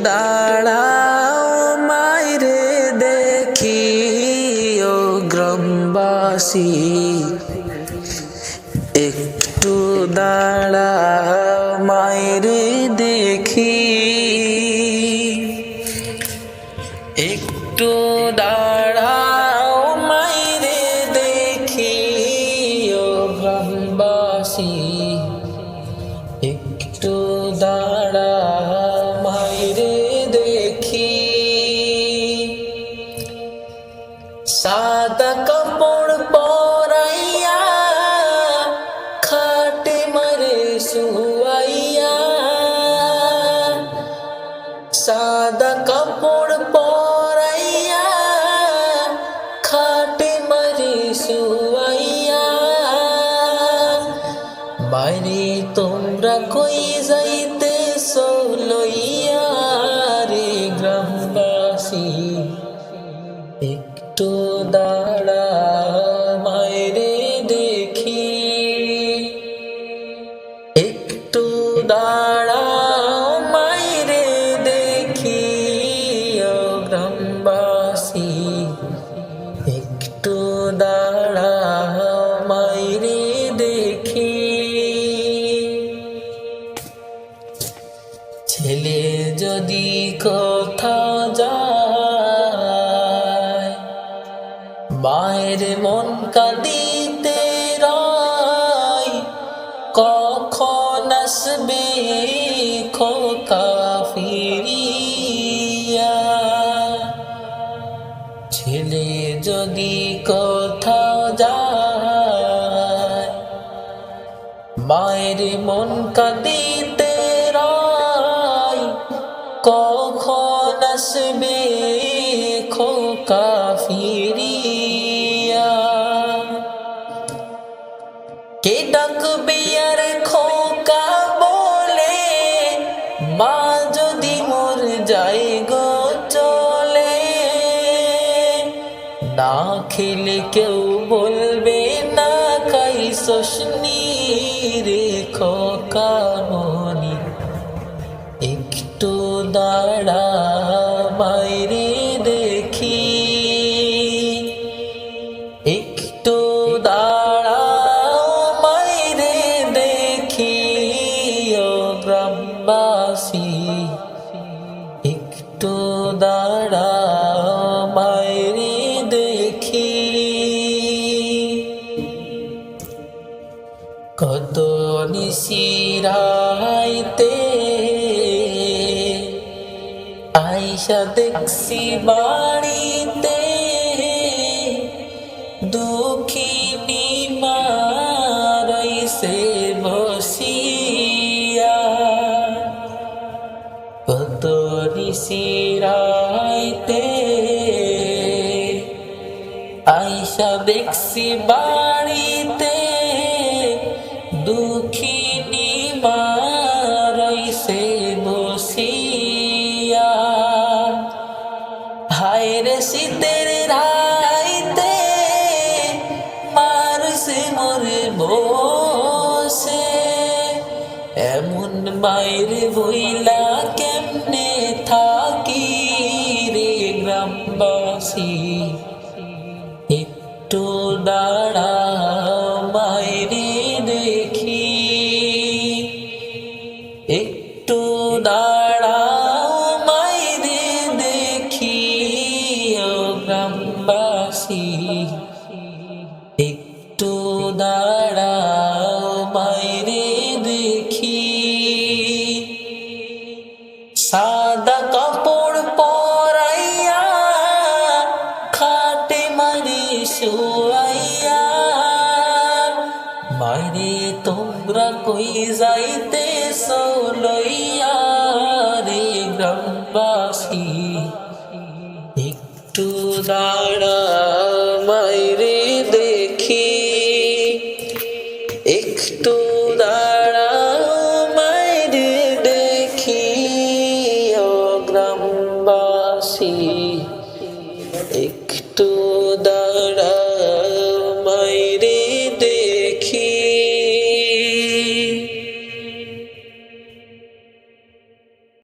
দাঁড়াও মাইরে দেখি ও গ্রামবাসী, একটু দাঁড়াও মাইরে দেখি, একটু দাঁড়াও মাইরে দেখি ও গ্রামবাসী, একটু দাঁড়াও মাইরে দেখি। সাদা কাপড় পরাইয়া খাটে মারে শুয়াইয়া, সাদা কাপড় পরাইয়া খাটে মারে শুয়াইয়া, বাইরে তোমরা কই যাইতেছো লইয়া রে গ্রামবাসী, একটু দাঁড়াও মাইরে দেখি, একটু দাঁড়াও মাইরে দেখি ও গ্রামবাসী, একটু দাঁড়াও মাইরে দেখি। ছেলে যদি কোথাও যায়, মায়ের মন কাঁদিতে রয়, কখন আসবে খোকা ফিরিয়া। ছেলে যদি কোথাও যায়, মায়ের মন কাঁদিতে রয়, কখন আসবে খোকা ফিরিয়া। কে ডাকবে আর খোকা বলে, মা যদি মোর যায় গো চলে, না খেলে কেউ বলবে না খাইছস নি রে খোকা মনি, একটু দাঁড়াও মাইরে দেখি, একটু দাঁড়াও মাইরে দেখি ও গ্রামবাসী, একটু দাঁড়াও মাইরে দেখি। কত নিশিরাইতে আইসা দেখছি বাড়িতে, দুঃখিনী মা রইছে বসিয়া। কত নিশিরাইতে আইসা দেখছি বাড়িতে, দুঃখিনী মা রইছে বসিয়া। হায় রে শীতের রাইতে মারছে মোরে বসে, এমন মায়ের বইলা কেমনে থাকি রে গ্রামবাসী, একটু দাঁড়াও মাইরে দেখি, একটু দাঁড়াও মাইরে দেখি ও গ্রামবাসী, একটু দাঁড়াও মাইরে দেখি। সাদা কাপড় পরাইয়া খাটে মারি শুয়াইয়া, মাইরে তোমরা কই যাইতেছো লইয়া রে গ্রামবাসী, একটু দাঁড়াও মাইরে দেখি, একটু দাঁড়াও মাইরে দেখি ও গ্রামবাসী।